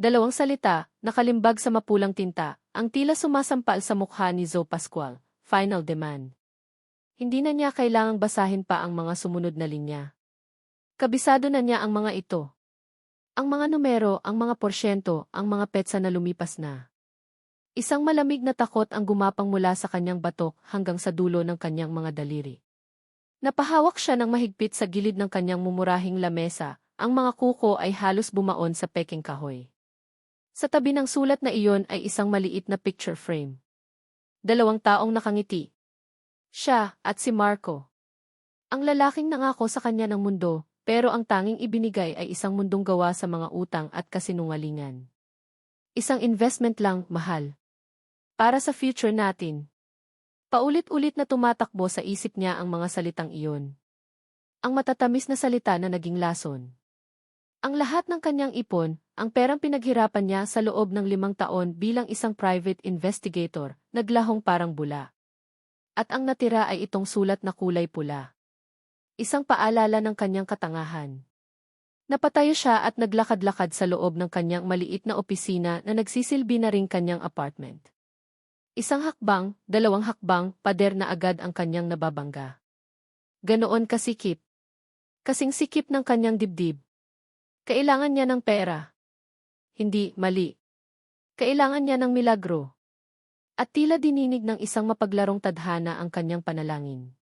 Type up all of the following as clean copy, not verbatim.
Dalawang salita, nakalimbag sa mapulang tinta, ang tila sumasampal sa mukha ni Zoe Pascual, final demand. Hindi na niya kailangang basahin pa ang mga sumunod na linya. Kabisado na niya ang mga ito. Ang mga numero, ang mga porsyento, ang mga petsa na lumipas na. Isang malamig na takot ang gumapang mula sa kanyang batok hanggang sa dulo ng kanyang mga daliri. Napahawak siya ng mahigpit sa gilid ng kanyang mumurahing lamesa, ang mga kuko ay halos bumaon sa peking kahoy. Sa tabi ng sulat na iyon ay isang maliit na picture frame. Dalawang taong nakangiti. Siya at si Marco. Ang lalaking nangako sa kanya ng mundo, pero ang tanging ibinigay ay isang mundong gawa sa mga utang at kasinungalingan. Isang investment lang, mahal. Para sa future natin. Paulit-ulit na tumatakbo sa isip niya ang mga salitang iyon. Ang matatamis na salita na naging lason. Ang lahat ng kanyang ipon, ang perang pinaghirapan niya sa loob ng 5 taon bilang isang private investigator, naglahong parang bula. At ang natira ay itong sulat na kulay pula. Isang paalala ng kanyang katangahan. Napatayo siya at naglakad-lakad sa loob ng kanyang maliit na opisina na nagsisilbi na ring kanyang apartment. Isang hakbang, 2 hakbang, pader na agad ang kanyang nababangga. Ganoon kasikip. Kasing sikip ng kanyang dibdib. Kailangan niya ng pera. Hindi, mali. Kailangan niya ng milagro. At tila dininig ng isang mapaglarong tadhana ang kanyang panalangin.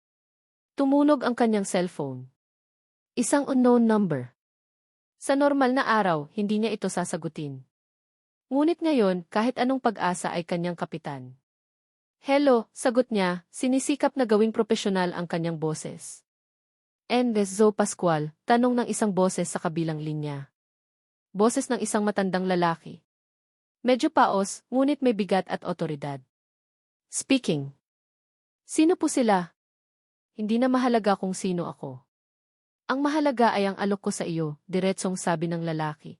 Tumunog ang kanyang cellphone. Isang unknown number. Sa normal na araw, hindi niya ito sasagutin. Ngunit ngayon, kahit anong pag-asa ay kanyang kapitan. Hello, sagot niya, sinisikap na gawing propesyonal ang kanyang boses. Zoe Pascual, tanong ng isang boses sa kabilang linya. Boses ng isang matandang lalaki. Medyo paos, ngunit may bigat at otoridad. Speaking. Sino po sila? Hindi na mahalaga kung sino ako. Ang mahalaga ay ang alok ko sa iyo, diretsong sabi ng lalaki.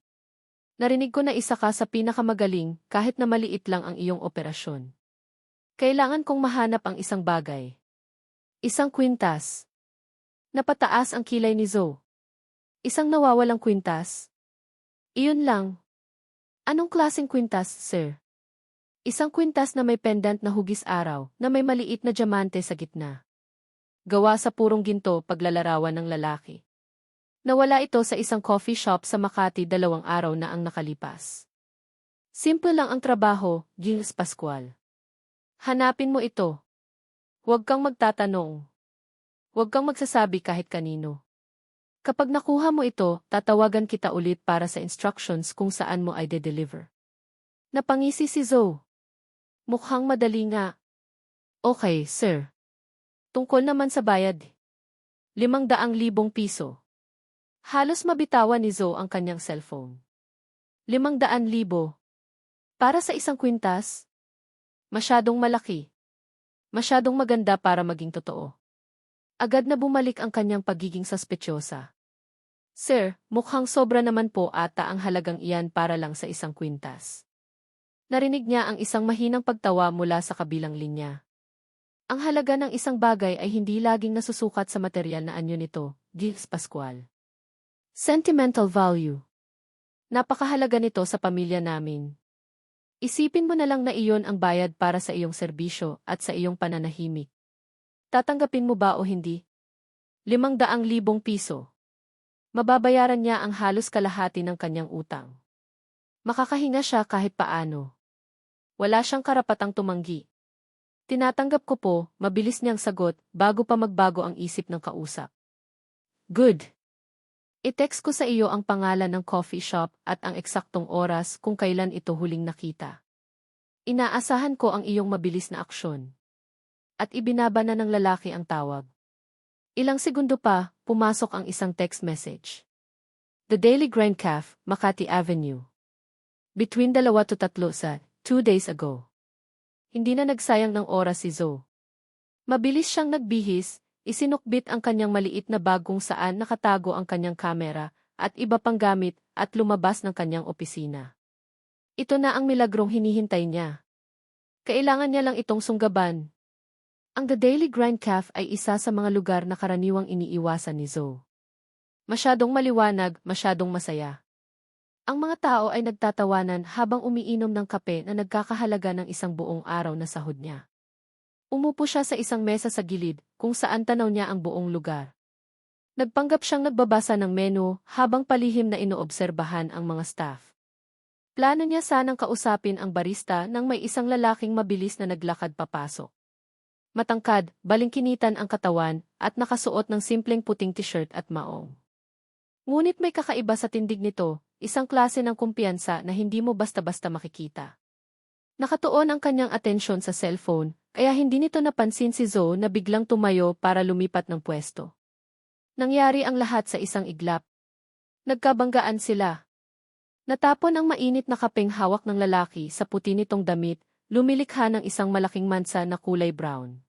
Narinig ko na isa ka sa pinakamagaling kahit na maliit lang ang iyong operasyon. Kailangan kong mahanap ang isang bagay. Isang kwintas. Napataas ang kilay ni Zoe. Isang nawawalang kwintas. Iyon lang. Anong klaseng kwintas, sir? Isang kwintas na may pendant na hugis araw na may maliit na diamante sa gitna. Gawa sa purong ginto paglalarawan ng lalaki. Nawala ito sa isang coffee shop sa Makati 2 araw na ang nakalipas. Simple lang ang trabaho, Gilles Pascual. Hanapin mo ito. Huwag kang magtatanong. Huwag kang magsasabi kahit kanino. Kapag nakuha mo ito, tatawagan kita ulit para sa instructions kung saan mo ay de-deliver. Napangisi si Zoe. Mukhang madali nga. Okay, sir. Tungkol naman sa bayad. 500,000 piso. Halos mabitawan ni Zoe ang kanyang cellphone. 500,000. Para sa isang kwintas? Masyadong malaki. Masyadong maganda para maging totoo. Agad na bumalik ang kanyang pagiging suspetyosa. Sir, mukhang sobra naman po ata ang halagang iyan para lang sa isang kwintas. Narinig niya ang isang mahinang pagtawa mula sa kabilang linya. Ang halaga ng isang bagay ay hindi laging nasusukat sa material na anyo nito, Gilles Pascual. Sentimental value. Napakahalaga nito sa pamilya namin. Isipin mo na lang na iyon ang bayad para sa iyong serbisyo at sa iyong pananahimik. Tatanggapin mo ba o hindi? 500,000 piso. Mababayaran niya ang halos kalahati ng kanyang utang. Makakahinga siya kahit paano. Wala siyang karapatang tumanggi. Tinatanggap ko po, mabilis niyang sagot, bago pa magbago ang isip ng kausap. Good. I-text ko sa iyo ang pangalan ng coffee shop at ang eksaktong oras kung kailan ito huling nakita. Inaasahan ko ang iyong mabilis na aksyon. At ibinaba na ng lalaki ang tawag. Ilang segundo pa, pumasok ang isang text message. The Daily Grind Cafe, Makati Avenue. Between 2 to 3 sa 2 days ago. Hindi na nagsayang ng oras si Zoe. Mabilis siyang nagbihis, isinukbit ang kanyang maliit na bag kung saan nakatago ang kanyang kamera at iba pang gamit at lumabas ng kanyang opisina. Ito na ang milagrong hinihintay niya. Kailangan niya lang itong sunggaban. Ang The Daily Grind Cafe ay isa sa mga lugar na karaniwang iniiwasan ni Zoe. Masyadong maliwanag, masyadong masaya. Ang mga tao ay nagtatawanan habang umiinom ng kape na nagkakahalaga ng isang buong araw na sahod niya. Umupo siya sa isang mesa sa gilid, kung saan tanaw niya ang buong lugar. Nagpanggap siyang nagbabasa ng menu habang palihim na inoobserbahan ang mga staff. Plano niya sanang kausapin ang barista nang may isang lalaking mabilis na naglakad papasok. Matangkad, balingkinitan ang katawan, at nakasuot ng simpleng puting t-shirt at maong. Ngunit may kakaiba sa tindig nito, isang klase ng kumpiyansa na hindi mo basta-basta makikita. Nakatuon ang kanyang atensyon sa cellphone, kaya hindi nito napansin si Zoe na biglang tumayo para lumipat ng pwesto. Nangyari ang lahat sa isang iglap. Nagkabanggaan sila. Natapon ang mainit na kapeng hawak ng lalaki sa puti nitong damit, lumilikha ng isang malaking mansa na kulay brown.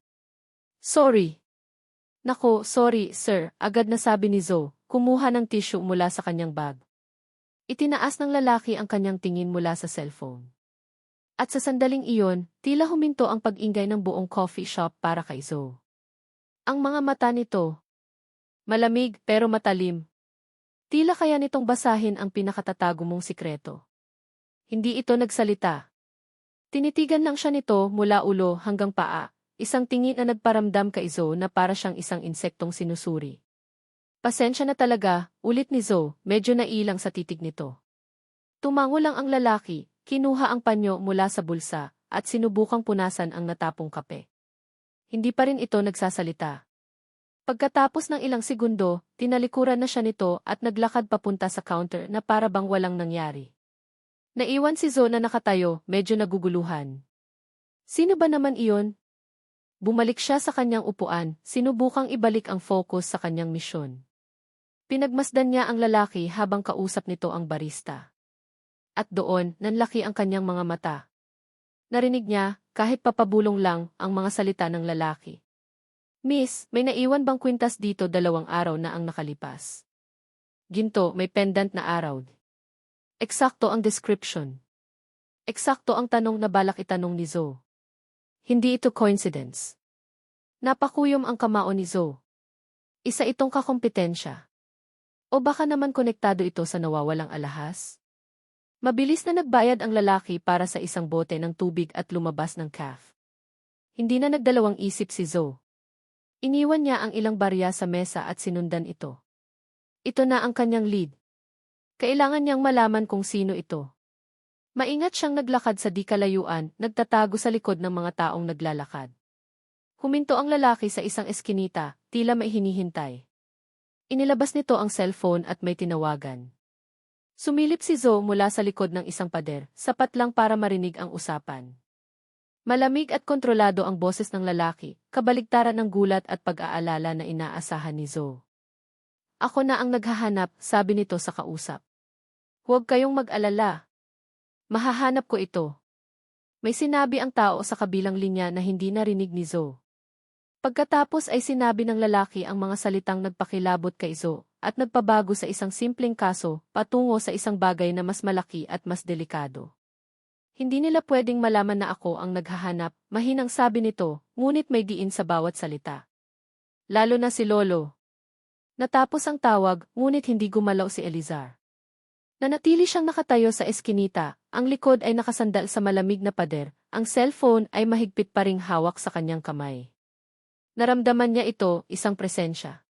Sorry. Nako, sorry, sir, agad na sabi ni Zoe, kumuha ng tissue mula sa kanyang bag. Itinaas ng lalaki ang kanyang tingin mula sa cellphone. At sa sandaling iyon, tila huminto ang pag-ingay ng buong coffee shop para kay Zoe. Ang mga mata nito, malamig pero matalim. Tila kaya nitong basahin ang pinakatatago mong sikreto. Hindi ito nagsalita. Tinitigan lang siya nito mula ulo hanggang paa, isang tingin na nagparamdam kay Zoe na para siyang isang insektong sinusuri. Pasensya na talaga, ulit ni Zoe, medyo nailang sa titig nito. Tumango lang ang lalaki, kinuha ang panyo mula sa bulsa, at sinubukang punasan ang natapong kape. Hindi pa rin ito nagsasalita. Pagkatapos ng ilang segundo, tinalikuran na siya nito at naglakad papunta sa counter na para bang walang nangyari. Naiwan si Zoe na nakatayo, medyo naguguluhan. Sino ba naman iyon? Bumalik siya sa kanyang upuan, sinubukang ibalik ang focus sa kanyang misyon. Pinagmasdan niya ang lalaki habang kausap nito ang barista. At doon, nanlaki ang kanyang mga mata. Narinig niya, kahit papabulong lang, ang mga salita ng lalaki. Miss, may naiwan bang kwintas dito 2 araw na ang nakalipas? Ginto, may pendant na araw. Eksakto ang description. Eksakto ang tanong na balak itanong ni Zoe. Hindi ito coincidence. Napakuyom ang kamao ni Zoe. Isa itong kakompetensya. O baka naman konektado ito sa nawawalang alahas? Mabilis na nagbayad ang lalaki para sa isang bote ng tubig at lumabas ng cafe. Hindi na nagdalawang isip si Zoe. Iniwan niya ang ilang barya sa mesa at sinundan ito. Ito na ang kanyang lead. Kailangan niyang malaman kung sino ito. Maingat siyang naglakad sa di kalayuan, nagtatago sa likod ng mga taong naglalakad. Huminto ang lalaki sa isang eskinita, tila may hinihintay. Inilabas nito ang cellphone at may tinawagan. Sumilip si Zoe mula sa likod ng isang pader, sapat lang para marinig ang usapan. Malamig at kontrolado ang boses ng lalaki, kabaligtaran ng gulat at pag-aalala na inaasahan ni Zoe. Ako na ang naghahanap, sabi nito sa kausap. Huwag kayong mag-alala. Mahahanap ko ito. May sinabi ang tao sa kabilang linya na hindi narinig ni Zoe. Pagkatapos ay sinabi ng lalaki ang mga salitang nagpakilabot kay Zoe at nagpabago sa isang simpleng kaso patungo sa isang bagay na mas malaki at mas delikado. Hindi nila pwedeng malaman na ako ang naghahanap, mahinang sabi nito, ngunit may diin sa bawat salita. Lalo na si Lolo. Natapos ang tawag, ngunit hindi gumalaw si Elizar. Nanatili siyang nakatayo sa eskinita, ang likod ay nakasandal sa malamig na pader, ang cellphone ay mahigpit pa ring hawak sa kanyang kamay. Naramdaman niya ito, isang presensya.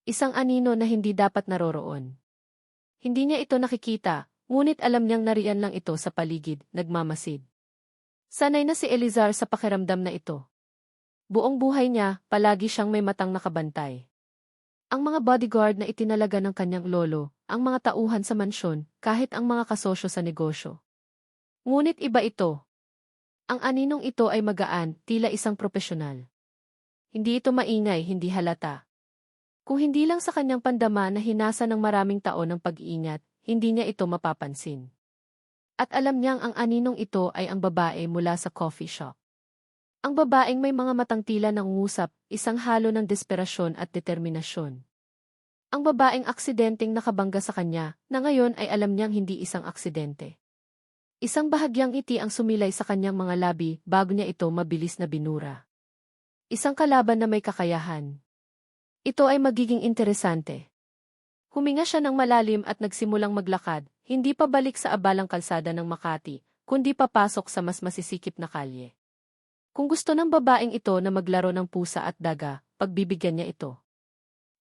Isang anino na hindi dapat naroroon. Hindi niya ito nakikita, ngunit alam niyang nariyan lang ito sa paligid, nagmamasid. Sanay na si Elizar sa pakiramdam na ito. Buong buhay niya, palagi siyang may matang nakabantay. Ang mga bodyguard na itinalaga ng kanyang lolo, ang mga tauhan sa mansyon, kahit ang mga kasosyo sa negosyo. Ngunit iba ito. Ang aninong ito ay magaan, tila isang propesyonal. Hindi ito maingay, hindi halata. Kung hindi lang sa kanyang pandama na hinasa ng maraming taon ng pag-iingat, hindi niya ito mapapansin. At alam niyang ang aninong ito ay ang babae mula sa coffee shop. Ang babaeng may mga matang tila nangungusap, isang halo ng desperasyon at determinasyon. Ang babaeng aksidenteng nakabangga sa kanya, na ngayon ay alam niyang hindi isang aksidente. Isang bahagyang ngiti ang sumilay sa kanyang mga labi bago niya ito mabilis na binura. Isang kalaban na may kakayahan. Ito ay magiging interesante. Huminga siya ng malalim at nagsimulang maglakad, hindi pa balik sa abalang kalsada ng Makati, kundi papasok sa mas masisikip na kalye. Kung gusto ng babaeng ito na maglaro ng pusa at daga, pagbibigyan niya ito.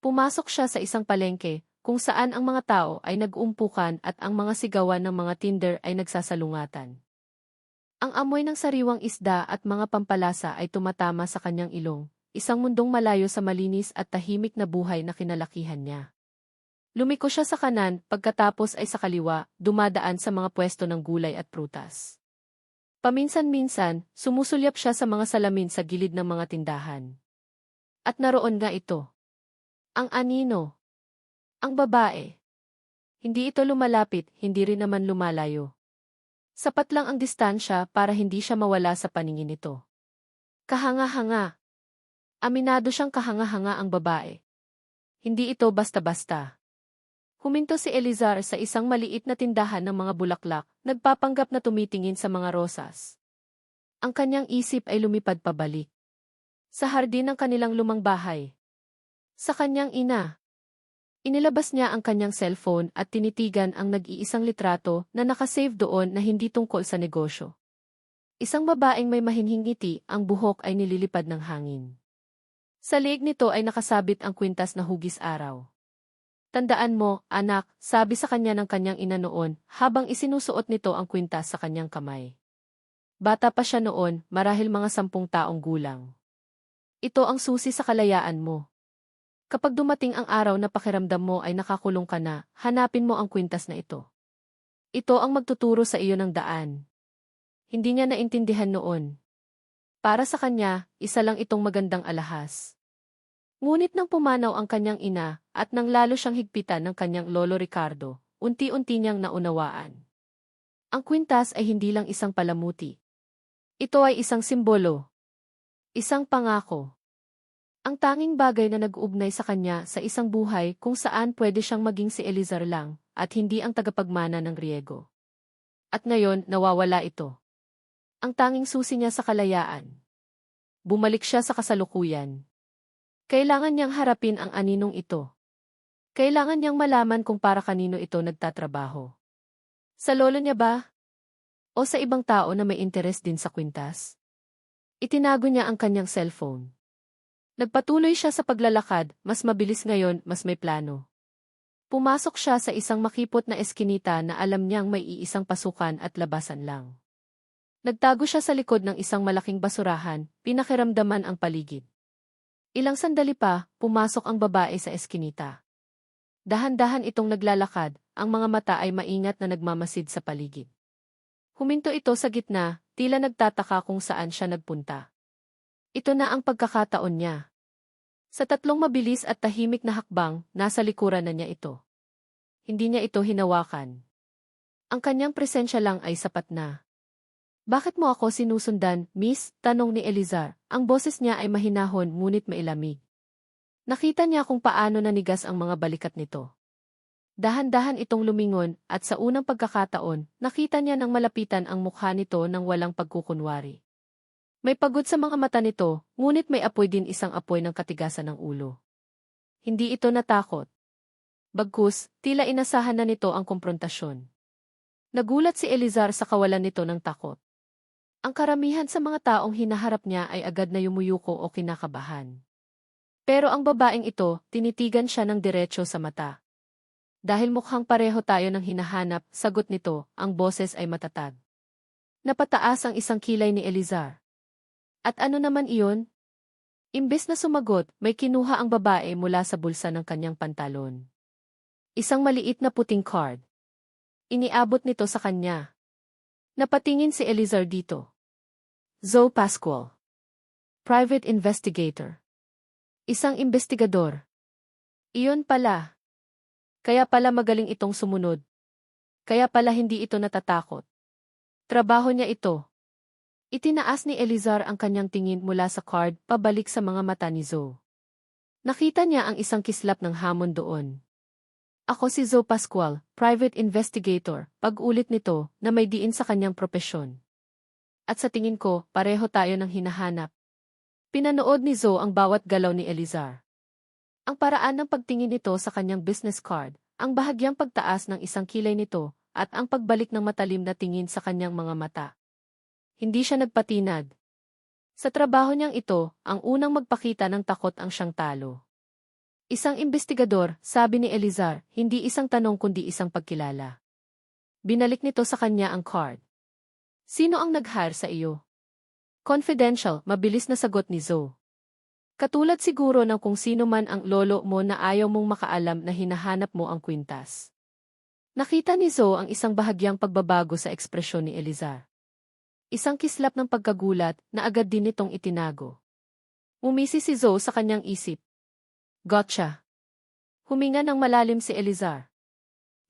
Pumasok siya sa isang palengke, kung saan ang mga tao ay nag-uumpukan at ang mga sigawan ng mga tinder ay nagsasalungatan. Ang amoy ng sariwang isda at mga pampalasa ay tumatama sa kanyang ilong, isang mundong malayo sa malinis at tahimik na buhay na kinalakihan niya. Lumiko siya sa kanan, pagkatapos ay sa kaliwa, dumadaan sa mga pwesto ng gulay at prutas. Paminsan-minsan, sumusulyap siya sa mga salamin sa gilid ng mga tindahan. At naroon nga ito. Ang anino. Ang babae. Hindi ito lumalapit, hindi rin naman lumalayo. Sapat lang ang distansya para hindi siya mawala sa paningin nito. Kahanga-hanga. Aminado siyang kahanga-hanga ang babae. Hindi ito basta-basta. Huminto si Elizar sa isang maliit na tindahan ng mga bulaklak, nagpapanggap na tumitingin sa mga rosas. Ang kanyang isip ay lumipad pabalik. Sa hardin ng kanilang lumang bahay. Sa kanyang ina. Inilabas niya ang kanyang cellphone at tinitigan ang nag-iisang litrato na nakasave doon na hindi tungkol sa negosyo. Isang babaeng may mahinhing ngiti, ang buhok ay nililipad ng hangin. Sa leeg nito ay nakasabit ang kwintas na hugis araw. Tandaan mo, anak, sabi sa kanya ng kanyang ina noon, habang isinusuot nito ang kwintas sa kanyang kamay. Bata pa siya noon, marahil mga 10 taong gulang. Ito ang susi sa kalayaan mo. Kapag dumating ang araw na pakiramdam mo ay nakakulong ka na, hanapin mo ang kwintas na ito. Ito ang magtuturo sa iyo ng daan. Hindi niya naintindihan noon. Para sa kanya, isa lang itong magandang alahas. Ngunit nang pumanaw ang kanyang ina, at nang lalo siyang higpitan ng kanyang lolo Ricardo, unti-unti niyang naunawaan. Ang kwintas ay hindi lang isang palamuti. Ito ay isang simbolo. Isang pangako. Ang tanging bagay na nag-uugnay sa kanya sa isang buhay kung saan pwede siyang maging si Elizar lang, at hindi ang tagapagmana ng Riego. At ngayon, nawawala ito. Ang tanging susi niya sa kalayaan. Bumalik siya sa kasalukuyan. Kailangan niyang harapin ang aninong ito. Kailangan niyang malaman kung para kanino ito nagtatrabaho. Sa lolo niya ba? O sa ibang tao na may interes din sa kwintas? Itinago niya ang kanyang cellphone. Nagpatuloy siya sa paglalakad, mas mabilis ngayon, mas may plano. Pumasok siya sa isang makipot na eskinita na alam niyang may iisang pasukan at labasan lang. Nagtago siya sa likod ng isang malaking basurahan, pinakiramdaman ang paligid. Ilang sandali pa, pumasok ang babae sa eskinita. Dahan-dahan itong naglalakad, ang mga mata ay maingat na nagmamasid sa paligid. Huminto ito sa gitna, tila nagtataka kung saan siya nagpunta. Ito na ang pagkakataon niya. Sa 3 mabilis at tahimik na hakbang, nasa likuran na niya ito. Hindi niya ito hinawakan. Ang kanyang presensya lang ay sapat na. Bakit mo ako sinusundan, miss? Tanong ni Elizar. Ang boses niya ay mahinahon ngunit mailamig. Nakita niya kung paano nanigas ang mga balikat nito. Dahan-dahan itong lumingon at sa unang pagkakataon, nakita niya nang malapitan ang mukha nito nang walang pagkukunwari. May pagod sa mga mata nito, ngunit may apoy din isang apoy ng katigasan ng ulo. Hindi ito natakot. Bagkus, tila inasahan na nito ang komprontasyon. Nagulat si Elizar sa kawalan nito ng takot. Ang karamihan sa mga taong hinaharap niya ay agad na yumuyuko o kinakabahan. Pero ang babaeng ito, tinitigan siya ng diretso sa mata. Dahil mukhang pareho tayo ng hinahanap, sagot nito, ang boses ay matatag. Napataas ang isang kilay ni Elizar. At ano naman iyon? Imbes na sumagot, may kinuha ang babae mula sa bulsa ng kanyang pantalon. Isang maliit na puting card. Iniabot nito sa kanya. Napatingin si Elizar dito. Zoe Pascual. Private investigator. Isang investigador. Iyon pala. Kaya pala magaling itong sumunod. Kaya pala hindi ito natatakot. Trabaho niya ito. Itinaas ni Elizar ang kanyang tingin mula sa card pabalik sa mga mata ni Zoe. Nakita niya ang isang kislap ng hamon doon. Ako si Zoe Pascual, private investigator, pag-ulit nito na may diin sa kanyang propesyon. At sa tingin ko, pareho tayo ng hinahanap. Pinanood ni Zoe ang bawat galaw ni Elizar. Ang paraan ng pagtingin nito sa kanyang business card, Ang bahagyang pagtaas ng isang kilay nito, at ang pagbalik ng matalim na tingin sa kanyang mga mata. Hindi siya nagpatinag. Sa trabaho niyang ito, ang unang magpakita ng takot ang siyang talo. Isang investigador, sabi ni Elizar, hindi isang tanong kundi isang pagkilala. Binalik nito sa kanya ang card. Sino ang nag-hire sa iyo? Confidential, mabilis na sagot ni Zoe. Katulad siguro ng kung sino man ang lolo mo na ayaw mong makaalam na hinahanap mo ang kwintas. Nakita ni Zoe ang isang bahagyang pagbabago sa ekspresyon ni Elizar. Isang kislap ng pagkagulat na agad din nitong itinago. Umisi si Zoe sa kanyang isip. Gotcha. Huminga ng malalim si Elizar.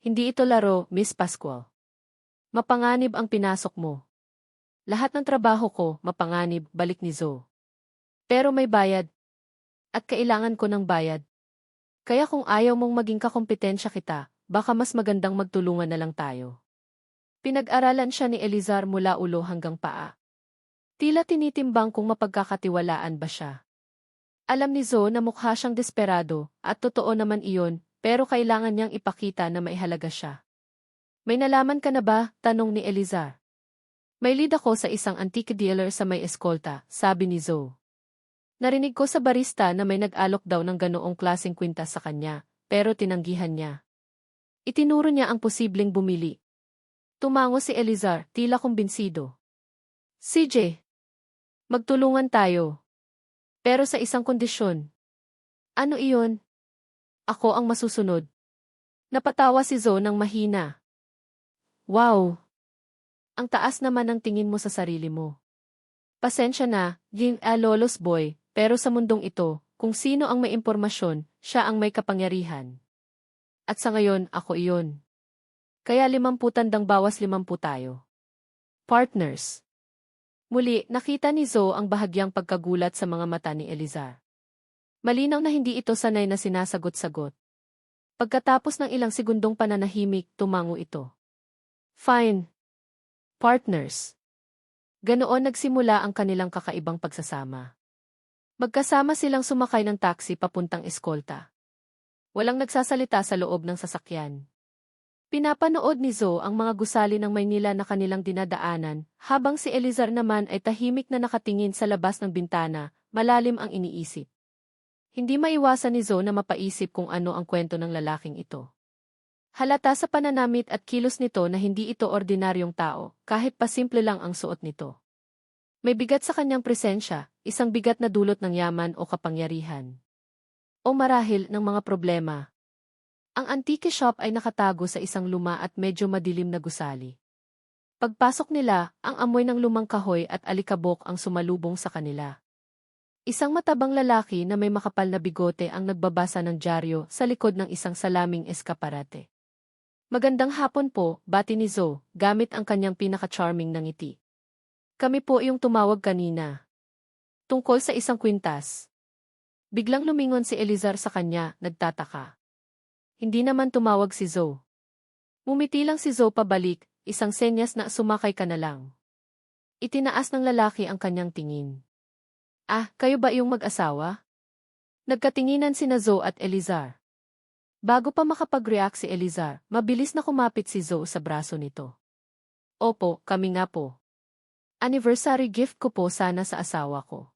Hindi ito laro, Miss Pascual. Mapanganib ang pinasok mo. Lahat ng trabaho ko, mapanganib, balik ni Zoe. Pero may bayad. At kailangan ko ng bayad. Kaya kung ayaw mong maging kakompetensya kita, baka mas magandang magtulungan na lang tayo. Pinag-aralan siya ni Elizar mula ulo hanggang paa. Tila tinitimbang kung mapagkakatiwalaan ba siya. Alam ni Zoe na mukha siyang desperado, at totoo naman iyon, pero kailangan niyang ipakita na maihalaga siya. May nalaman ka na ba? Tanong ni Elizar. May lead ako sa isang antique dealer sa may eskolta, sabi ni Zoe. Narinig ko sa barista na may nag-alok daw ng ganoong klaseng kwintas sa kanya, pero tinanggihan niya. Itinuro niya ang posibleng bumili. Tumango si Elizar, tila kumbinsido. CJ, magtulungan tayo. Pero sa isang kondisyon. Ano iyon? Ako ang masusunod. Napatawa si Zoe ng mahina. Wow! Ang taas naman ng tingin mo sa sarili mo. Pasensya na, Jing Lolos boy, pero sa mundong ito, kung sino ang may impormasyon, siya ang may kapangyarihan. At sa ngayon, ako iyon. Kaya 50 tandang bawas 50 tayo. Partners. Muli, nakita ni Zoe ang bahagyang pagkagulat sa mga mata ni Elizar. Malinaw na hindi ito sanay na sinasagot-sagot. Pagkatapos ng ilang segundong pananahimik, tumango ito. Fine. Partners. Ganoon nagsimula ang kanilang kakaibang pagsasama. Magkasama silang sumakay ng taxi papuntang eskolta. Walang nagsasalita sa loob ng sasakyan. Pinapanood ni Zoe ang mga gusali ng Maynila na kanilang dinadaanan, habang si Elizar naman ay tahimik na nakatingin sa labas ng bintana, malalim ang iniisip. Hindi maiwasan ni Zoe na mapaisip kung ano ang kwento ng lalaking ito. Halata sa pananamit at kilos nito na hindi ito ordinaryong tao, kahit pa simple lang ang suot nito. May bigat sa kanyang presensya, isang bigat na dulot ng yaman o kapangyarihan. O marahil ng mga problema. Ang antique shop ay nakatago sa isang luma at medyo madilim na gusali. Pagpasok nila, ang amoy ng lumang kahoy at alikabok ang sumalubong sa kanila. Isang matabang lalaki na may makapal na bigote ang nagbabasa ng dyaryo sa likod ng isang salaming eskaparate. Magandang hapon po, bati ni Zoe, gamit ang kanyang pinaka-charming na ngiti. Kami po yung tumawag kanina. Tungkol sa isang kwintas. Biglang lumingon si Elizar sa kanya, nagtataka. Hindi naman tumawag si Zoe. Mumiti lang si Zoe pabalik, isang senyas na sumakay ka na lang. Itinaas ng lalaki ang kanyang tingin. Ah, kayo ba yung mag-asawa? Nagkatinginan sina Zoe at Elizar. Bago pa makapag-react si Elizar, mabilis na kumapit si Zoe sa braso nito. Opo, kami nga po. Anniversary gift ko po sana sa asawa ko.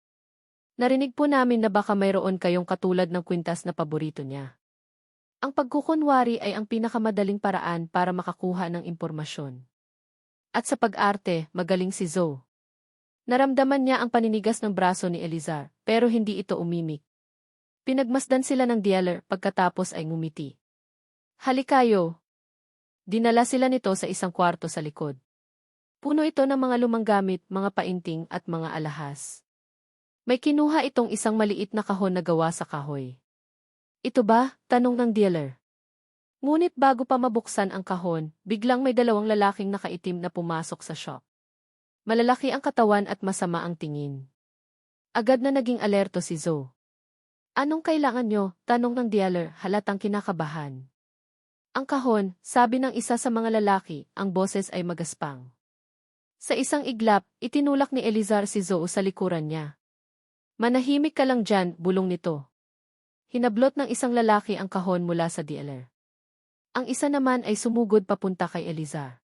Narinig po namin na baka mayroon kayong katulad ng kwintas na paborito niya. Ang pagkukunwari ay ang pinakamadaling paraan para makakuha ng impormasyon. At sa pag-arte, magaling si Zoe. Naramdaman niya ang paninigas ng braso ni Elizar, pero hindi ito umimik. Pinagmasdan sila ng dealer pagkatapos ay ngumiti. Halikayo. Dinala sila nito sa isang kwarto sa likod. Puno ito ng mga lumang gamit, mga painting at mga alahas. May kinuha itong isang maliit na kahon na gawa sa kahoy. Ito ba? Tanong ng dealer. Ngunit bago pa mabuksan ang kahon, biglang may dalawang lalaking nakaitim na pumasok sa shop. Malalaki ang katawan at masama ang tingin. Agad na naging alerto si Zoe. Anong kailangan nyo? Tanong ng dealer, halatang kinakabahan. Ang kahon, sabi ng isa sa mga lalaki, ang boses ay magaspang. Sa isang iglap, itinulak ni Elizar si Zoe sa likuran niya. Manahimik ka lang dyan, bulong nito. Hinablot ng isang lalaki ang kahon mula sa dealer. Ang isa naman ay sumugod papunta kay Elizar.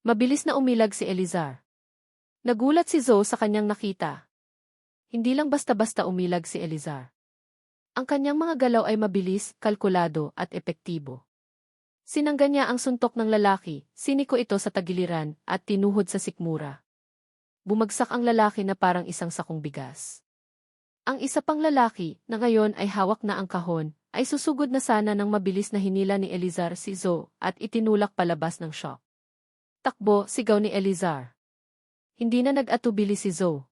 Mabilis na umilag si Elizar. Nagulat si Zoe sa kanyang nakita. Hindi lang basta-basta umilag si Elizar. Ang kanyang mga galaw ay mabilis, kalkulado at epektibo. Sinangga niya ang suntok ng lalaki, siniko ito sa tagiliran, at tinuhod sa sikmura. Bumagsak ang lalaki na parang isang sakong bigas. Ang isa pang lalaki, na ngayon ay hawak na ang kahon, ay susugod na sana ng mabilis na hinila ni Elizar si Zoe at itinulak palabas ng shop. Takbo, sigaw ni Elizar. Hindi na nag-atubili si Zoe.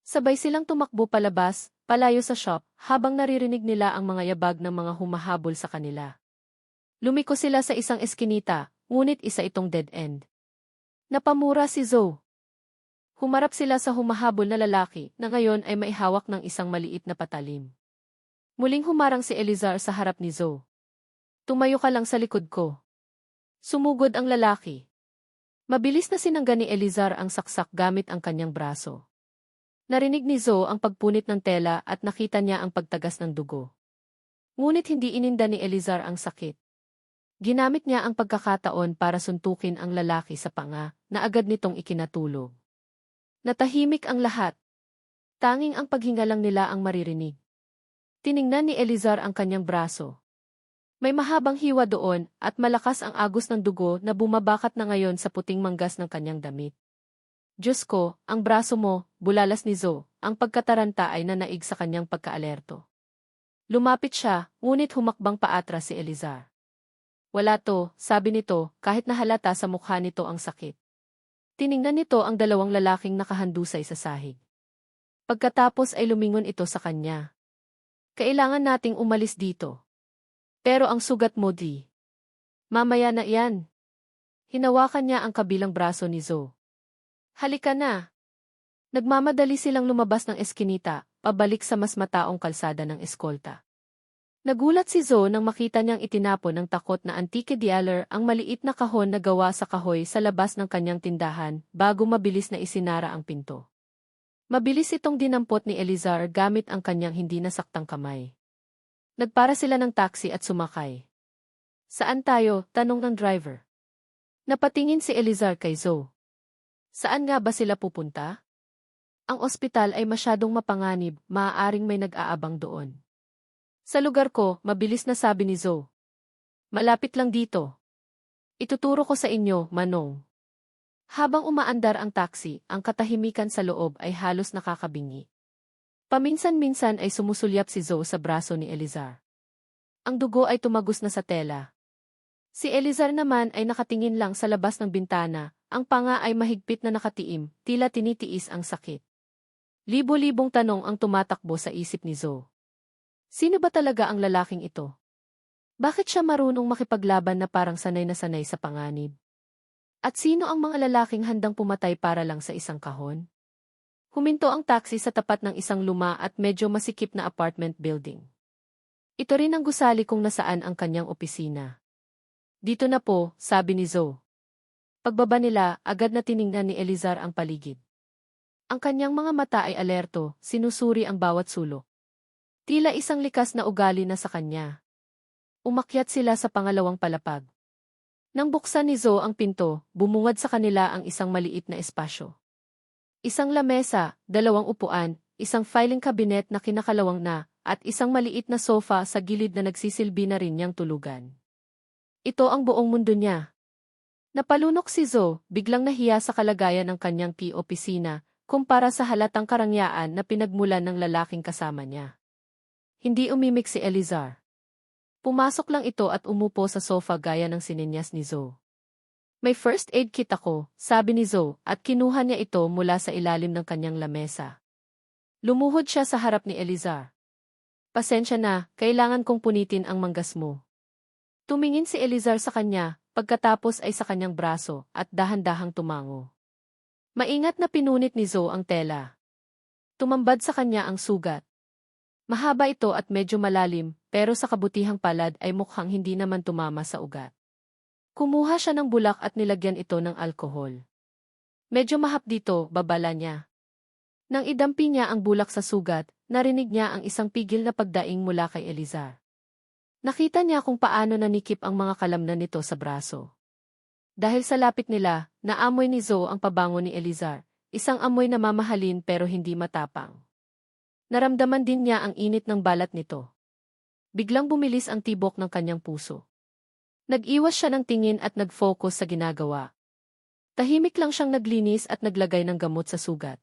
Sabay silang tumakbo palabas, palayo sa shop, habang naririnig nila ang mga yabag ng mga humahabol sa kanila. Lumiko sila sa isang eskinita, ngunit isa itong dead end. Napamura si Zoe. Humarap sila sa humahabol na lalaki na ngayon ay maihawak ng isang maliit na patalim. Muling humarang si Elizar sa harap ni Zoe. Tumayo ka lang sa likod ko. Sumugod ang lalaki. Mabilis na sinangga ni Elizar ang saksak gamit ang kanyang braso. Narinig ni Zoe ang pagpunit ng tela at nakita niya ang pagtagas ng dugo. Ngunit hindi ininda ni Elizar ang sakit. Ginamit niya ang pagkakataon para suntukin ang lalaki sa panga na agad nitong ikinatulog. Natahimik ang lahat. Tanging ang paghinga lang nila ang maririnig. Tiningnan ni Elizar ang kanyang braso. May mahabang hiwa doon at malakas ang agos ng dugo na bumabakat na ngayon sa puting manggas ng kanyang damit. Diyos ko, ang braso mo, bulalas ni Zoe, ang pagkataranta ay nanaig sa kanyang pagkaalerto. Lumapit siya, ngunit humakbang paatras si Elizar. Wala to, sabi nito, kahit nahalata sa mukha nito ang sakit. Tiningnan nito ang dalawang lalaking nakahandusay sa sahig. Pagkatapos ay lumingon ito sa kanya. Kailangan nating umalis dito. Pero ang sugat mo di. Mamaya na yan. Hinawakan niya ang kabilang braso ni Zoe. Halika na. Nagmamadali silang lumabas ng eskinita, pabalik sa mas mataong kalsada ng eskolta. Nagulat si Zoe nang makita niyang itinapon ng takot na antique dealer ang maliit na kahon na gawa sa kahoy sa labas ng kanyang tindahan bago mabilis na isinara ang pinto. Mabilis itong dinampot ni Elizar gamit ang kanyang hindi nasaktang kamay. Nagpara sila ng taxi at sumakay. Saan tayo? Tanong ng driver. Napatingin si Elizar kay Zoe. Saan nga ba sila pupunta? Ang ospital ay masyadong mapanganib, maaaring may nag-aabang doon. Sa lugar ko, mabilis na sabi ni Zoe. Malapit lang dito. Ituturo ko sa inyo, Manong. Habang umaandar ang taxi, ang katahimikan sa loob ay halos nakakabingi. Paminsan-minsan ay sumusulyap si Zoe sa braso ni Elizar. Ang dugo ay tumagos na sa tela. Si Elizar naman ay nakatingin lang sa labas ng bintana, ang panga ay mahigpit na nakatiim, tila tinitiis ang sakit. Libo-libong tanong ang tumatakbo sa isip ni Zoe. Sino ba talaga ang lalaking ito? Bakit siya marunong makipaglaban na parang sanay na sanay sa panganib? At sino ang mga lalaking handang pumatay para lang sa isang kahon? Huminto ang taxi sa tapat ng isang luma at medyo masikip na apartment building. Ito rin ang gusali kung nasaan ang kanyang opisina. Dito na po, sabi ni Zoe. Pagbaba nila, agad na tiningnan ni Elizar ang paligid. Ang kanyang mga mata ay alerto, sinusuri ang bawat sulok. Tila isang likas na ugali na sa kanya. Umakyat sila sa pangalawang palapag. Nang buksan ni Zoe ang pinto, bumungad sa kanila ang isang maliit na espasyo. Isang lamesa, dalawang upuan, isang filing cabinet na kinakalawang na, at isang maliit na sofa sa gilid na nagsisilbi na rin niyang tulugan. Ito ang buong mundo niya. Napalunok si Zoe, biglang nahiya sa kalagayan ng kanyang opisina, kumpara sa halatang karangyaan na pinagmulan ng lalaking kasama niya. Hindi umimik si Elizar. Pumasok lang ito at umupo sa sofa gaya ng sininyas ni Zoe. May first aid kit ako, sabi ni Zoe, at kinuha niya ito mula sa ilalim ng kanyang lamesa. Lumuhod siya sa harap ni Elizar. Pasensya na, kailangan kong punitin ang manggas mo. Tumingin si Elizar sa kanya, pagkatapos ay sa kanyang braso, at dahan-dahang tumango. Maingat na pinunit ni Zoe ang tela. Tumambad sa kanya ang sugat. Mahaba ito at medyo malalim, pero sa kabutihang palad ay mukhang hindi naman tumama sa ugat. Kumuha siya ng bulak at nilagyan ito ng alkohol. Medyo mahap dito, babala niya. Nang idampi niya ang bulak sa sugat, narinig niya ang isang pigil na pagdaing mula kay Elizar. Nakita niya kung paano nanikip ang mga kalamnan nito sa braso. Dahil sa lapit nila, naamoy ni Zoe ang pabango ni Elizar, isang amoy na mamahalin pero hindi matapang. Naramdaman din niya ang init ng balat nito. Biglang bumilis ang tibok ng kanyang puso. Nag-iwas siya ng tingin at nag-focus sa ginagawa. Tahimik lang siyang naglinis at naglagay ng gamot sa sugat.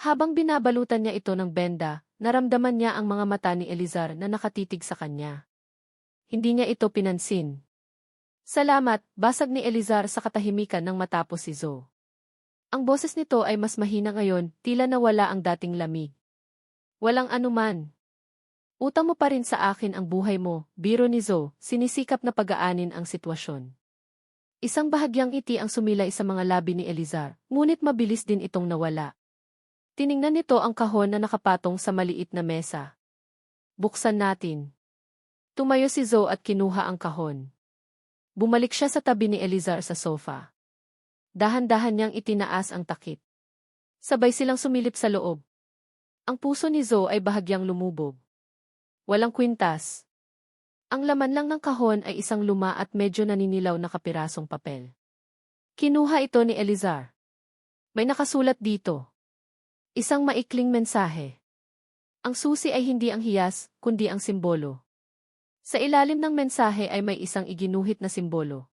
Habang binabalutan niya ito ng benda, naramdaman niya ang mga mata ni Elizar na nakatitig sa kanya. Hindi niya ito pinansin. Salamat, basag ni Elizar sa katahimikan nang matapos si Zoe. Ang boses nito ay mas mahina ngayon, tila nawala ang dating lamig. Walang anuman. Utang mo pa rin sa akin ang buhay mo, biro ni Zoe, sinisikap na pagaanin ang sitwasyon. Isang bahagyang ngiti ang sumilay sa mga labi ni Elizar, ngunit mabilis din itong nawala. Tiningnan nito ang kahon na nakapatong sa maliit na mesa. Buksan natin. Tumayo si Zoe at kinuha ang kahon. Bumalik siya sa tabi ni Elizar sa sofa. Dahan-dahan niyang itinaas ang takip. Sabay silang sumilip sa loob. Ang puso ni Zoe ay bahagyang lumubog. Walang kwintas. Ang laman lang ng kahon ay isang luma at medyo naninilaw na kapirasong papel. Kinuha ito ni Elizar. May nakasulat dito. Isang maikling mensahe. Ang susi ay hindi ang hiyas, kundi ang simbolo. Sa ilalim ng mensahe ay may isang iginuhit na simbolo.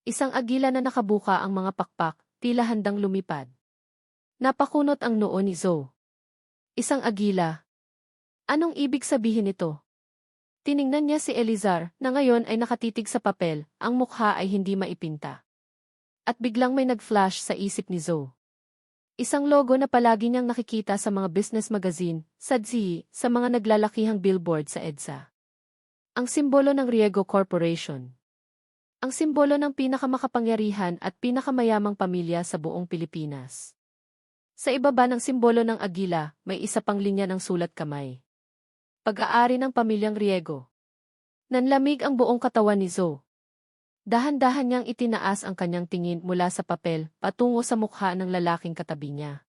Isang agila na nakabuka ang mga pakpak, tila handang lumipad. Napakunot ang noo ni Zoe. Isang agila. Anong ibig sabihin nito? Tiningnan niya si Elizar, na ngayon ay nakatitig sa papel, ang mukha ay hindi maipinta. At biglang may nag-flash sa isip ni Zoe. Isang logo na palagi niyang nakikita sa mga business magazine, sa DZI, sa mga naglalakihang billboard sa EDSA. Ang simbolo ng Riego Corporation. Ang simbolo ng pinakamakapangyarihan at pinakamayamang pamilya sa buong Pilipinas. Sa ibaba ng simbolo ng agila, may isa pang linya ng sulat kamay. Pag-aari ng pamilyang Riego. Nanlamig ang buong katawan ni Zoe. Dahan-dahan niyang itinaas ang kanyang tingin mula sa papel patungo sa mukha ng lalaking katabi niya.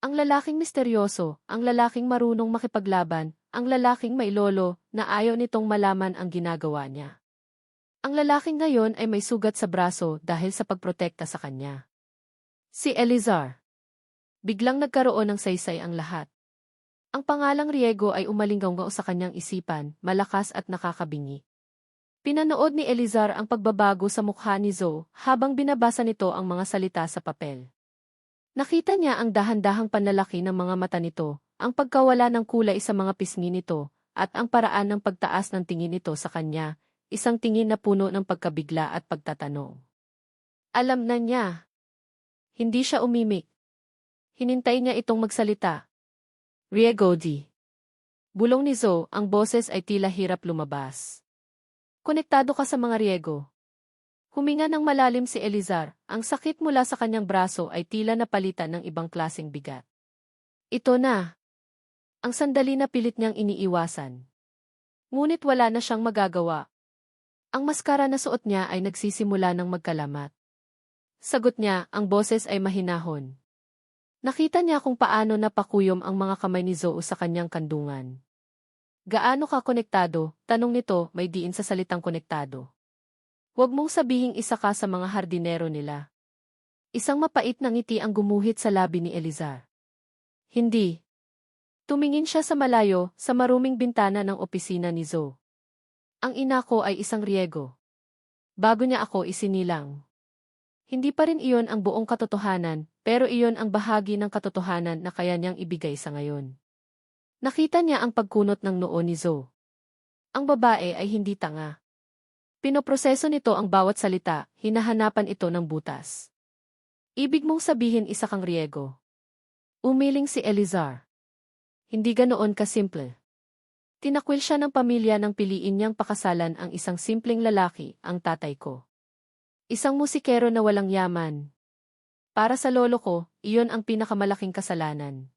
Ang lalaking misteryoso, ang lalaking marunong makipaglaban, ang lalaking may lolo na ayaw nitong malaman ang ginagawa niya. Ang lalaking ngayon ay may sugat sa braso dahil sa pagprotekta sa kanya. Si Elizar. Biglang nagkaroon ng saysay ang lahat. Ang pangalang Riego ay umalinggaw sa kanyang isipan, malakas at nakakabingi. Pinanood ni Elizar ang pagbabago sa mukha ni Zoe habang binabasa nito ang mga salita sa papel. Nakita niya ang dahan-dahang panlalaki ng mga mata nito, ang pagkawala ng kulay sa mga pisngi nito, at ang paraan ng pagtaas ng tingin nito sa kanya, isang tingin na puno ng pagkabigla at pagtatanong. Alam na niya. Hindi siya umimik. Hinintay niya itong magsalita. Riego D. Bulong ni Zoe, ang boses ay tila hirap lumabas. Konektado ka sa mga Riego. Huminga ng malalim si Elizar, ang sakit mula sa kanyang braso ay tila napalitan ng ibang klaseng bigat. Ito na. Ang sandali na pilit niyang iniiwasan. Ngunit wala na siyang magagawa. Ang maskara na suot niya ay nagsisimula ng magkalamat. Sagot niya, ang boses ay mahinahon. Nakita niya kung paano napakuyom ang mga kamay ni Zoe sa kanyang kandungan. Gaano ka konektado? Tanong nito, may diin sa salitang konektado. Huwag mong sabihing isa ka sa mga hardinero nila. Isang mapait na ngiti ang gumuhit sa labi ni Elizar. Hindi. Tumingin siya sa malayo, sa maruming bintana ng opisina ni Zoe. Ang ina ko ay isang Riego. Bago niya ako isinilang. Hindi pa rin iyon ang buong katotohanan, pero iyon ang bahagi ng katotohanan na kaya niyang ibigay sa ngayon. Nakita niya ang pagkunot ng noo ni Zoe. Ang babae ay hindi tanga. Pinoproseso nito ang bawat salita, hinahanapan ito ng butas. Ibig mong sabihin isa kang Riego. Umiling si Elizar. Hindi ganoon kasimple. Tinakwil siya ng pamilya nang piliin niyang pakasalan ang isang simpleng lalaki, ang tatay ko. Isang musikero na walang yaman. Para sa lolo ko, iyon ang pinakamalaking kasalanan.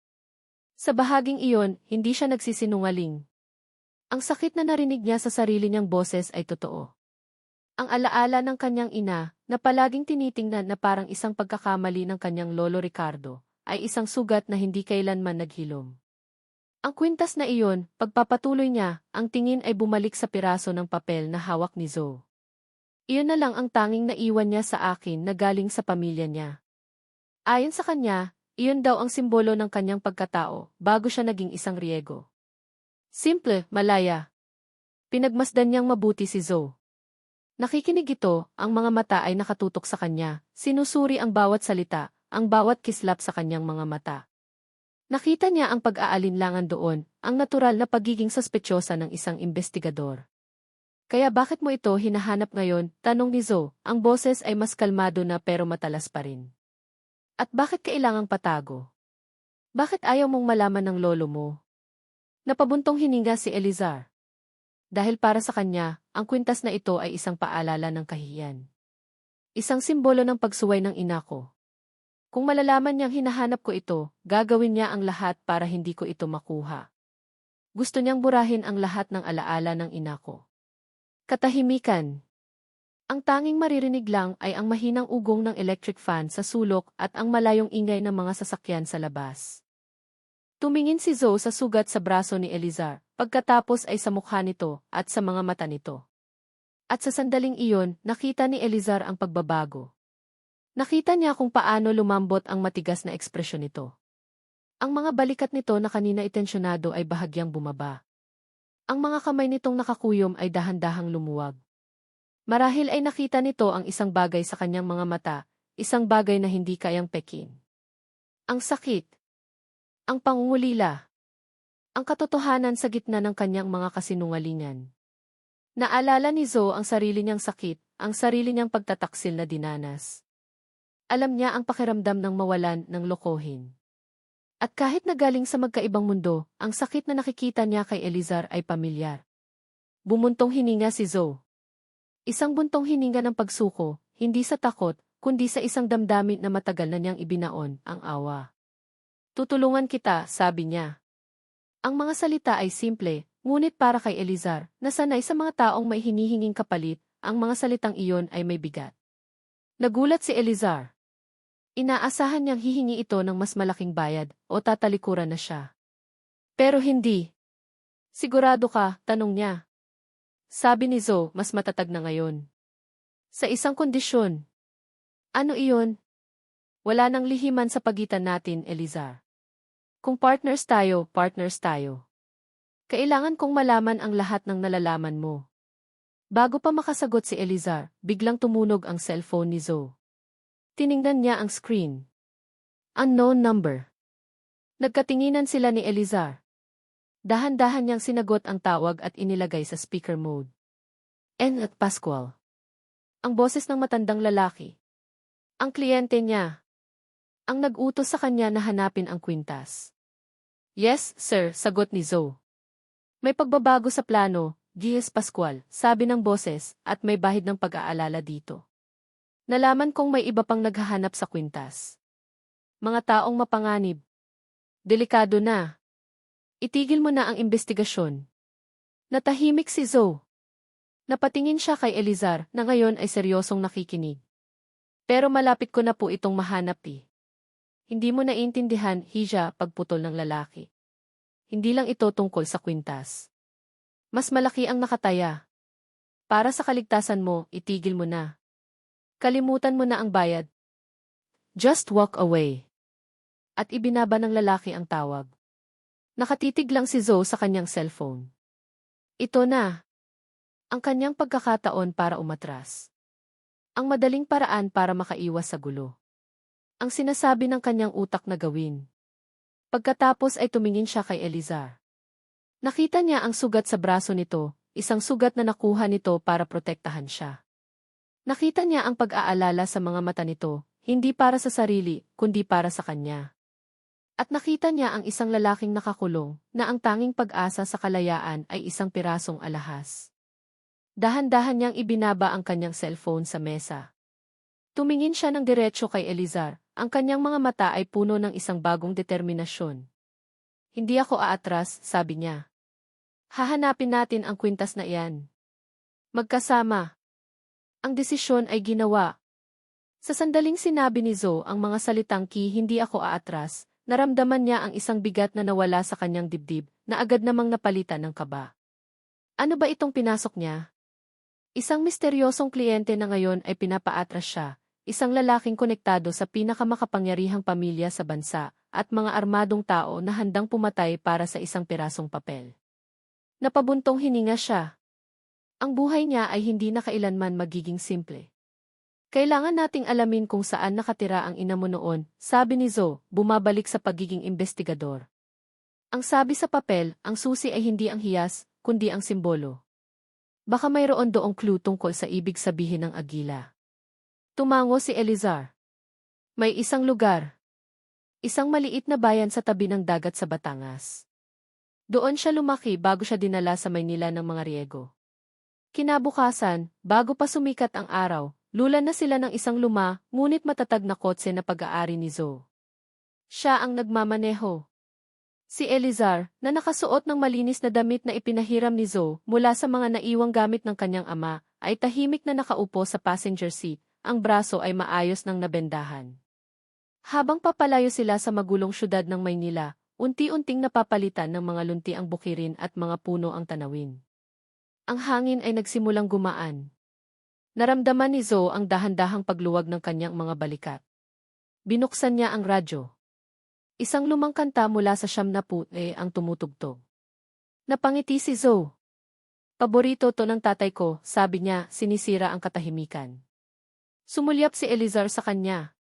Sa bahaging iyon, hindi siya nagsisinungaling. Ang sakit na narinig niya sa sarili niyang boses ay totoo. Ang alaala ng kanyang ina, na palaging tinitingnan na parang isang pagkakamali ng kanyang lolo Ricardo, ay isang sugat na hindi kailanman naghilom. Ang kwintas na iyon, pagpapatuloy niya, ang tingin ay bumalik sa piraso ng papel na hawak ni Zoe. Iyon na lang ang tanging naiwan niya sa akin na galing sa pamilya niya. Ayon sa kanya, iyon daw ang simbolo ng kanyang pagkatao bago siya naging isang Riego. Simple, malaya. Pinagmasdan niyang mabuti si Zoe. Nakikinig ito, ang mga mata ay nakatutok sa kanya, sinusuri ang bawat salita, ang bawat kislap sa kanyang mga mata. Nakita niya ang pag-aalinlangan doon, ang natural na pagiging suspetyosa ng isang investigador. Kaya bakit mo ito hinahanap ngayon? Tanong ni Zoe, ang boses ay mas kalmado na pero matalas pa rin. At bakit kailangang patago? Bakit ayaw mong malaman ng lolo mo? Napabuntong hininga si Elizar. Dahil para sa kanya, ang kwintas na ito ay isang paalala ng kahihiyan. Isang simbolo ng pagsuway ng ina ko. Kung malalaman niyang hinahanap ko ito, gagawin niya ang lahat para hindi ko ito makuha. Gusto niyang burahin ang lahat ng alaala ng ina ko. Katahimikan. Ang tanging maririnig lang ay ang mahinang ugong ng electric fan sa sulok at ang malayong ingay ng mga sasakyan sa labas. Tumingin si Zoe sa sugat sa braso ni Elizar, pagkatapos ay sa mukha nito at sa mga mata nito. At sa sandaling iyon, nakita ni Elizar ang pagbabago. Nakita niya kung paano lumambot ang matigas na ekspresyon nito. Ang mga balikat nito na kanina itensyonado ay bahagyang bumaba. Ang mga kamay nitong nakakuyom ay dahan-dahang lumuwag. Marahil ay nakita nito ang isang bagay sa kanyang mga mata, isang bagay na hindi kayang pekin. Ang sakit. Ang pangungulila. Ang katotohanan sa gitna ng kanyang mga kasinungalingan. Naalala ni Zoe ang sarili niyang sakit, ang sarili niyang pagtataksil na dinanas. Alam niya ang pakiramdam ng mawalan ng lokohin. At kahit nagaling sa magkaibang mundo, ang sakit na nakikita niya kay Elizar ay pamilyar. Bumuntong hininga si Zoe. Isang buntong hininga ng pagsuko, hindi sa takot, kundi sa isang damdamin na matagal na niyang ibinaon, ang awa. Tutulungan kita, sabi niya. Ang mga salita ay simple, ngunit para kay Elizar, na sanay sa mga taong may hinihinging kapalit, ang mga salitang iyon ay may bigat. Nagulat si Elizar. Inaasahan niyang hihingi ito ng mas malaking bayad o tatalikuran na siya. Pero hindi. Sigurado ka, tanong niya. Sabi ni Zoe, mas matatag na ngayon. Sa isang kondisyon. Ano iyon? Wala nang lihiman sa pagitan natin, Elizar. Kung partners tayo, partners tayo. Kailangan kong malaman ang lahat ng nalalaman mo. Bago pa makasagot si Elizar, biglang tumunog ang cellphone ni Zoe. Tiningnan niya ang screen. Unknown number. Nagkatinginan sila ni Elizar. Dahan-dahan niyang sinagot ang tawag at inilagay sa speaker mode. N at Pascual. Ang boses ng matandang lalaki. Ang kliyente niya. Ang nag-utos sa kanya na hanapin ang kwintas. Yes, sir, sagot ni Zoe. May pagbabago sa plano, G.S. Pascual, sabi ng boses, at may bahid ng pag-aalala dito. Nalaman kong may iba pang naghahanap sa kwintas. Mga taong mapanganib. Delikado na. Itigil mo na ang investigasyon. Natahimik si Zoe. Napatingin siya kay Elizar na ngayon ay seryosong nakikinig. Pero malapit ko na po itong mahanap eh. Hindi mo naiintindihan, Hija, pagputol ng lalaki. Hindi lang ito tungkol sa kwintas. Mas malaki ang nakataya. Para sa kaligtasan mo, itigil mo na. Kalimutan mo na ang bayad. Just walk away. At ibinaba ng lalaki ang tawag. Nakatitig lang si Zoe sa kanyang cellphone. Ito na. Ang kanyang pagkakataon para umatras. Ang madaling paraan para makaiwas sa gulo. Ang sinasabi ng kanyang utak na gawin. Pagkatapos ay tumingin siya kay Elizar. Nakita niya ang sugat sa braso nito, isang sugat na nakuha nito para protektahan siya. Nakita niya ang pag-aalala sa mga mata nito, hindi para sa sarili, kundi para sa kanya. At nakita niya ang isang lalaking nakakulong, na ang tanging pag-asa sa kalayaan ay isang pirasong alahas. Dahan-dahan niyang ibinaba ang kanyang cellphone sa mesa. Tumingin siya ng diretso kay Elizar, ang kanyang mga mata ay puno ng isang bagong determinasyon. Hindi ako aatras, sabi niya. Hahanapin natin ang kwintas na iyan. Magkasama. Ang desisyon ay ginawa. Sa sandaling sinabi ni Zoe ang mga salitang hindi ako aatras, naramdaman niya ang isang bigat na nawala sa kanyang dibdib, na agad namang napalitan ng kaba. Ano ba itong pinasok niya? Isang misteryosong kliyente na ngayon ay pinapaatras siya, isang lalaking konektado sa pinakamakapangyarihang pamilya sa bansa, at mga armadong tao na handang pumatay para sa isang pirasong papel. Napabuntong hininga siya. Ang buhay niya ay hindi na kailanman magiging simple. Kailangan nating alamin kung saan nakatira ang ina mo noon, sabi ni Zoe, bumabalik sa pagiging investigador. Ang sabi sa papel, ang susi ay hindi ang hiyas, kundi ang simbolo. Baka mayroon doong clue tungkol sa ibig sabihin ng agila. Tumango si Elizar. May isang lugar. Isang maliit na bayan sa tabi ng dagat sa Batangas. Doon siya lumaki bago siya dinala sa Maynila ng mga Riego. Kinabukasan, bago pa sumikat ang araw, lulan na sila ng isang luma, ngunit matatag na kotse na pag-aari ni Zoe. Siya ang nagmamaneho. Si Elizar, na nakasuot ng malinis na damit na ipinahiram ni Zoe mula sa mga naiwang gamit ng kanyang ama, ay tahimik na nakaupo sa passenger seat, ang braso ay maayos ng nabendahan. Habang papalayo sila sa magulong syudad ng Maynila, unti-unting napapalitan ng mga lunti ang bukirin at mga puno ang tanawin. Ang hangin ay nagsimulang gumaan. Naramdaman ni Zoe ang dahan-dahang pagluwag ng kanyang mga balikat. Binuksan niya ang radyo. Isang lumang kanta mula sa 70 ang tumutugtog. Napangiti si Zoe. Paborito to ng tatay ko, sabi niya, sinisira ang katahimikan. Sumulyap si Elizar sa kanya.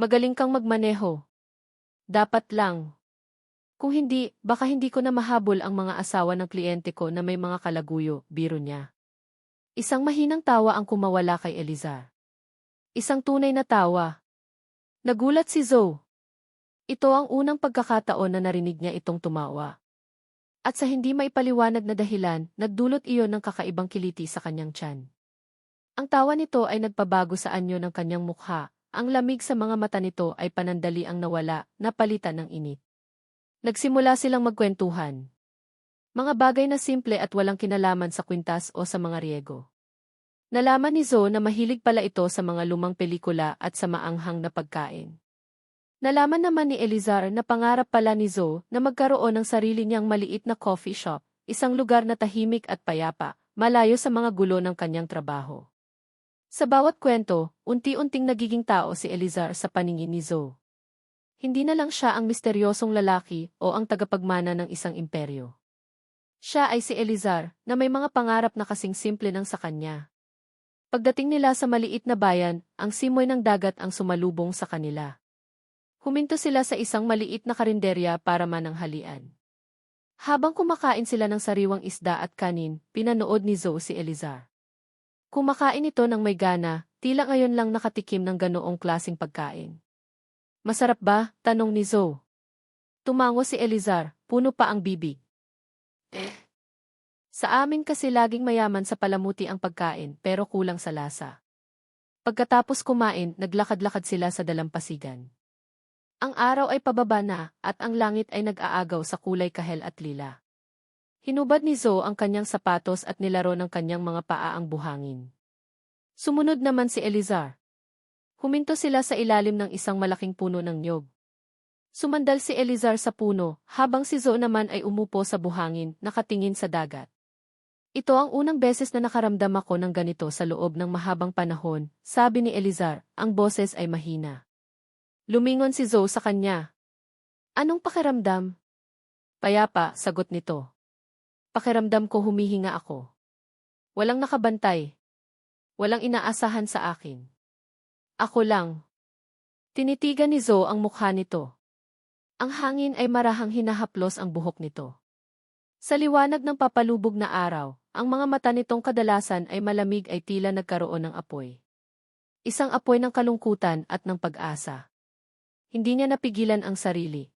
Magaling kang magmaneho. Dapat lang. Kung hindi, baka hindi ko na mahabol ang mga asawa ng kliyente ko na may mga kalaguyo, biro niya. Isang mahinang tawa ang kumawala kay Elizar. Isang tunay na tawa. Nagulat si Zoe. Ito ang unang pagkakataon na narinig niya itong tumawa. At sa hindi maipaliwanag na dahilan, nagdulot iyon ng kakaibang kiliti sa kanyang tiyan. Ang tawa nito ay nagpabago sa anyo ng kanyang mukha, ang lamig sa mga mata nito ay panandali ang nawala, napalitan ng init. Nagsimula silang magkwentuhan. Mga bagay na simple at walang kinalaman sa kwintas o sa mga Riego. Nalaman ni Zoe na mahilig pala ito sa mga lumang pelikula at sa maanghang na pagkain. Nalaman naman ni Elizar na pangarap pala ni Zoe na magkaroon ng sarili niyang maliit na coffee shop, isang lugar na tahimik at payapa, malayo sa mga gulo ng kanyang trabaho. Sa bawat kwento, unti-unting nagiging tao si Elizar sa paningin ni Zoe. Hindi na lang siya ang misteryosong lalaki o ang tagapagmana ng isang imperyo. Siya ay si Elizar, na may mga pangarap na kasing simple nang sa kanya. Pagdating nila sa maliit na bayan, ang simoy ng dagat ang sumalubong sa kanila. Huminto sila sa isang maliit na karinderya para mananghalian. Habang kumakain sila ng sariwang isda at kanin, pinanood ni Zoe si Elizar. Kumakain ito ng may gana, tila ngayon lang nakatikim ng ganoong klaseng pagkain. Masarap ba? Tanong ni Zoe. Tumango si Elizar, puno pa ang bibig. Sa amin kasi laging mayaman sa palamuti ang pagkain pero kulang sa lasa. Pagkatapos kumain, naglakad-lakad sila sa dalampasigan. Ang araw ay pababa na at ang langit ay nag-aagaw sa kulay kahel at lila. Hinubad ni Zoe ang kanyang sapatos at nilaro ng kanyang mga paa ang buhangin. Sumunod naman si Elizar. Huminto sila sa ilalim ng isang malaking puno ng niyog. Sumandal si Elizar sa puno, habang si Zoe naman ay umupo sa buhangin, nakatingin sa dagat. Ito ang unang beses na nakaramdam ako ng ganito sa loob ng mahabang panahon, sabi ni Elizar, ang boses ay mahina. Lumingon si Zoe sa kanya. Anong pakiramdam? Payapa, sagot nito. Pakiramdam ko humihinga ako. Walang nakabantay. Walang inaasahan sa akin. Ako lang. Tinitigan ni Zoe ang mukha nito. Ang hangin ay marahang hinahaplos ang buhok nito. Sa liwanag ng papalubog na araw, ang mga mata nitong kadalasan ay malamig ay tila nagkaroon ng apoy. Isang apoy ng kalungkutan at ng pag-asa. Hindi niya napigilan ang sarili.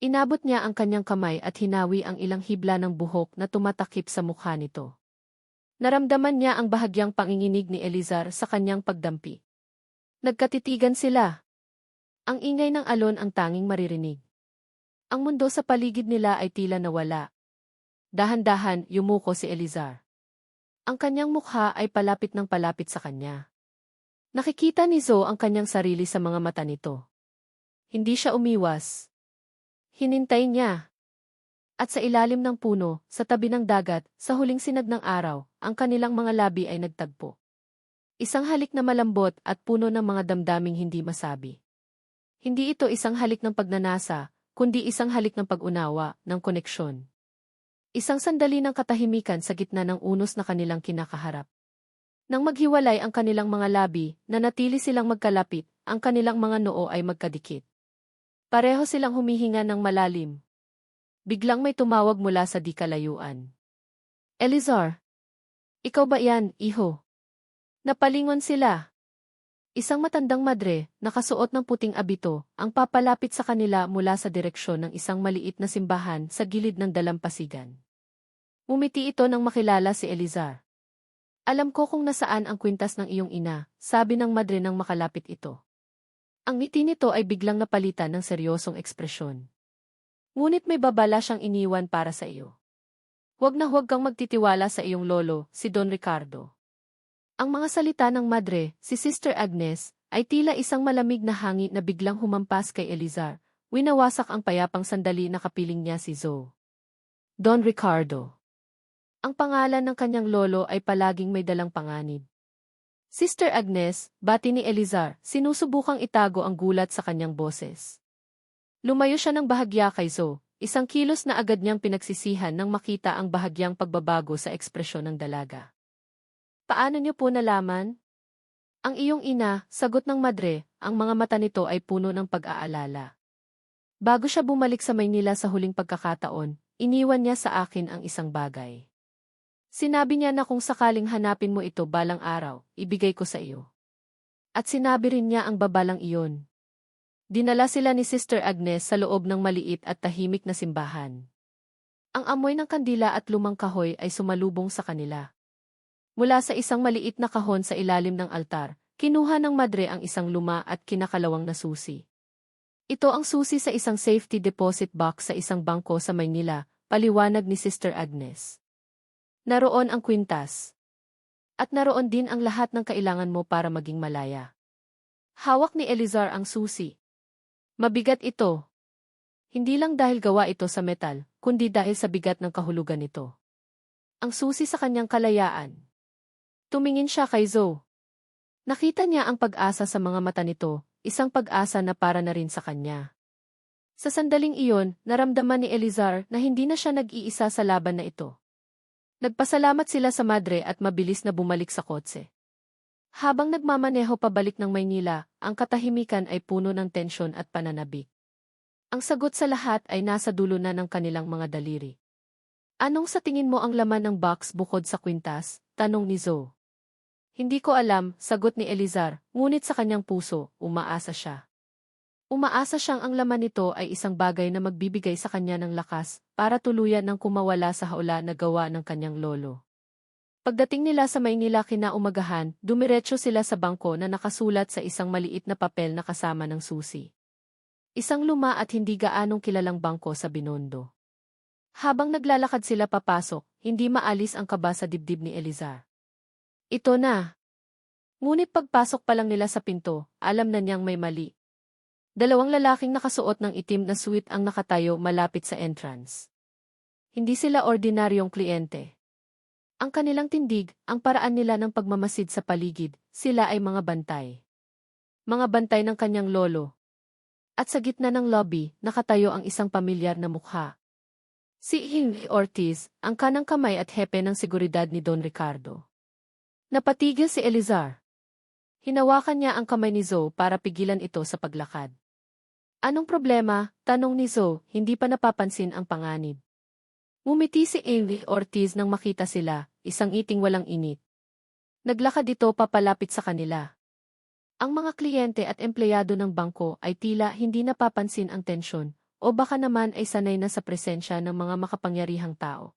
Inabot niya ang kanyang kamay at hinawi ang ilang hibla ng buhok na tumatakip sa mukha nito. Naramdaman niya ang bahagyang panginginig ni Elizar sa kanyang pagdampi. Nagkatitigan sila. Ang ingay ng alon ang tanging maririnig. Ang mundo sa paligid nila ay tila nawala. Dahan-dahan, yumuko si Elizar. Ang kanyang mukha ay palapit ng palapit sa kanya. Nakikita ni Zoe ang kanyang sarili sa mga mata nito. Hindi siya umiwas. Hinintay niya. At sa ilalim ng puno, sa tabi ng dagat, sa huling sinag ng araw, ang kanilang mga labi ay nagtagpo. Isang halik na malambot at puno ng mga damdaming hindi masabi. Hindi ito isang halik ng pagnanasa, kundi isang halik ng pag-unawa, ng koneksyon. Isang sandali ng katahimikan sa gitna ng unos na kanilang kinakaharap. Nang maghiwalay ang kanilang mga labi, nanatili silang magkalapit, ang kanilang mga noo ay magkadikit. Pareho silang humihinga ng malalim. Biglang may tumawag mula sa di kalayuan. Elizar! Ikaw ba yan, iho? Napalingon sila. Isang matandang madre, nakasuot ng puting abito, ang papalapit sa kanila mula sa direksyon ng isang maliit na simbahan sa gilid ng dalampasigan. Umiti ito nang makilala si Elizar. Alam ko kung nasaan ang kwintas ng iyong ina, sabi ng madre nang makalapit ito. Ang ngiti nito ay biglang napalitan ng seryosong ekspresyon. Ngunit may babala siyang iniwan para sa iyo. Huwag na huwag kang magtitiwala sa iyong lolo, si Don Ricardo. Ang mga salita ng madre, si Sister Agnes, ay tila isang malamig na hangin na biglang humampas kay Elizar, winawasak ang payapang sandali na kapiling niya si Zoe. Don Ricardo. Ang pangalan ng kanyang lolo ay palaging may dalang panganib. Sister Agnes, bati ni Elizar, sinusubukang itago ang gulat sa kanyang boses. Lumayo siya ng bahagya kay Zoe, isang kilos na agad niyang pinagsisihan nang makita ang bahagyang pagbabago sa ekspresyon ng dalaga. Paano niyo po nalaman? Ang iyong ina, sagot ng madre, ang mga mata nito ay puno ng pag-aalala. Bago siya bumalik sa Maynila sa huling pagkakataon, iniwan niya sa akin ang isang bagay. Sinabi niya na kung sakaling hanapin mo ito balang araw, ibigay ko sa iyo. At sinabi rin niya ang babalang iyon. Dinala sila ni Sister Agnes sa loob ng maliit at tahimik na simbahan. Ang amoy ng kandila at lumang kahoy ay sumalubong sa kanila. Mula sa isang maliit na kahon sa ilalim ng altar, kinuha ng madre ang isang luma at kinakalawang na susi. Ito ang susi sa isang safety deposit box sa isang bangko sa Maynila, paliwanag ni Sister Agnes. Naroon ang kwintas. At naroon din ang lahat ng kailangan mo para maging malaya. Hawak ni Elizar ang susi. Mabigat ito. Hindi lang dahil gawa ito sa metal, kundi dahil sa bigat ng kahulugan nito. Ang susi sa kanyang kalayaan. Tumingin siya kay Zoe. Nakita niya ang pag-asa sa mga mata nito, isang pag-asa na para na rin sa kanya. Sa sandaling iyon, naramdaman ni Elizar na hindi na siya nag-iisa sa laban na ito. Nagpasalamat sila sa madre at mabilis na bumalik sa kotse. Habang nagmamaneho pabalik ng Maynila, ang katahimikan ay puno ng tensyon at pananabik. Ang sagot sa lahat ay nasa dulo na ng kanilang mga daliri. Anong sa tingin mo ang laman ng box bukod sa kwintas? Tanong ni Zoe. Hindi ko alam, sagot ni Elizar, ngunit sa kanyang puso, umaasa siya. Umaasa siyang ang laman nito ay isang bagay na magbibigay sa kanya ng lakas para tuluyan ng kumawala sa haula na gawa ng kanyang lolo. Pagdating nila sa Maynila kinaumagahan, dumiretso sila sa bangko na nakasulat sa isang maliit na papel na kasama ng susi. Isang luma at hindi gaanong kilalang bangko sa Binondo. Habang naglalakad sila papasok, hindi maalis ang kaba sa dibdib ni Elizar. Ito na. Ngunit pagpasok pa lang nila sa pinto, alam na niyang may mali. Dalawang lalaking nakasuot ng itim na suit ang nakatayo malapit sa entrance. Hindi sila ordinaryong kliyente. Ang kanilang tindig, ang paraan nila ng pagmamasid sa paligid, sila ay mga bantay. Mga bantay ng kanyang lolo. At sa gitna ng lobby, nakatayo ang isang pamilyar na mukha. Si Henry Ortiz, ang kanang kamay at hepe ng seguridad ni Don Ricardo. Napatigil si Elizar. Hinawakan niya ang kamay ni Zoe para pigilan ito sa paglakad. Anong problema? Tanong ni Zoe, hindi pa napapansin ang panganib. Ngumiti si Henry Ortiz nang makita sila, isang iting walang init. Naglakad ito papalapit sa kanila. Ang mga kliyente at empleyado ng bangko ay tila hindi napapansin ang tensyon, o baka naman ay sanay na sa presensya ng mga makapangyarihang tao.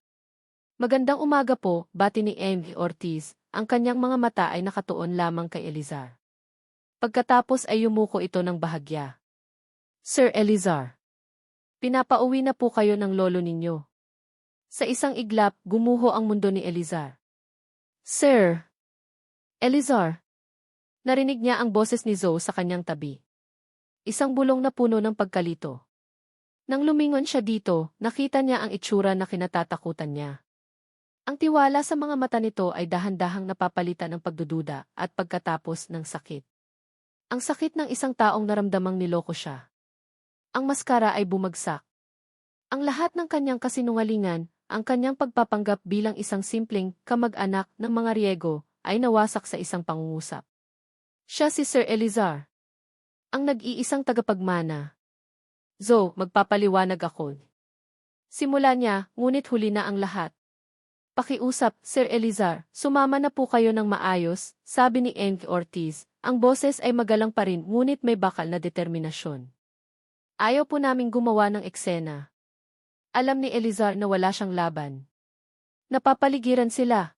Magandang umaga po, bati ni Henry Ortiz, ang kanyang mga mata ay nakatuon lamang kay Elizar. Pagkatapos ay yumuko ito ng bahagya. Sir Elizar, pinapauwi na po kayo ng lolo ninyo. Sa isang iglap, gumuho ang mundo ni Elizar. Sir! Elizar! Narinig niya ang boses ni Zoe sa kanyang tabi. isang bulong na puno ng pagkalito. Nang lumingon siya dito, nakita niya ang itsura na kinatatakutan niya. Ang tiwala sa mga mata nito ay dahan-dahang napapalitan ng pagdududa at pagkatapos ng sakit. Ang sakit ng isang taong naramdamang niloko siya. Ang maskara ay bumagsak. Ang lahat ng kanyang kasinungalingan, ang kanyang pagpapanggap bilang isang simpleng kamag-anak ng mga Riego, ay nawasak sa isang pangungusap. Siya si Sir Elizar, ang nag-iisang tagapagmana. Zo, magpapaliwanag ako. Simula niya, ngunit huli na ang lahat. Pakiusap, Sir Elizar, sumama na po kayo ng maayos, sabi ni Eng Ortiz. Ang boses ay magalang pa rin ngunit may bakal na determinasyon. Ayaw po naming gumawa ng eksena. Alam ni Elizar na wala siyang laban. Napapaligiran sila.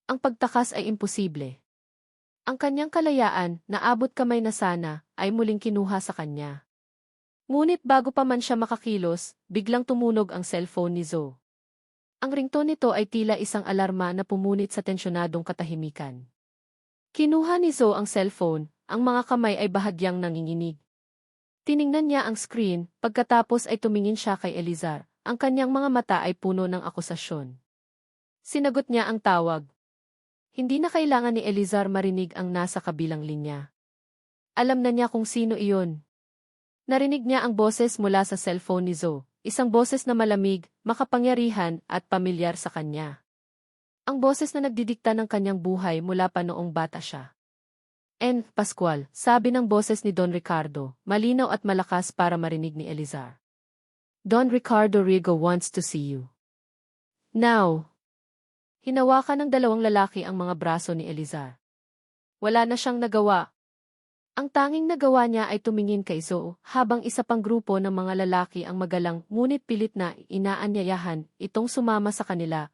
Ang pagtakas ay imposible. Ang kanyang kalayaan, na abot kamay na sana, ay muling kinuha sa kanya. Ngunit bago pa man siya makakilos, biglang tumunog ang cellphone ni Zo. Ang ringtone nito ay tila isang alarma na pumunit sa tensyonadong katahimikan. Kinuha ni Zo ang cellphone, ang mga kamay ay bahagyang nanginginig. Tiningnan niya ang screen, pagkatapos ay tumingin siya kay Elizar, ang kanyang mga mata ay puno ng akusasyon. Sinagot niya ang tawag. Hindi na kailangan ni Elizar marinig ang nasa kabilang linya. Alam na niya kung sino iyon. Narinig niya ang boses mula sa cellphone ni Zo. Isang boses na malamig, makapangyarihan at pamilyar sa kanya. Ang boses na nagdidikta ng kanyang buhay mula pa noong bata siya. En, Pascual, sabi ng boses ni Don Ricardo, malinaw at malakas para marinig ni Elizar. Don Ricardo Rigo wants to see you. Now. Hinawakan ng dalawang lalaki ang mga braso ni Elizar. Wala na siyang nagawa. Ang tanging nagawa niya ay tumingin kay Zo, habang isa pang grupo ng mga lalaki ang magalang ngunit pilit na inaanyayahan itong sumama sa kanila,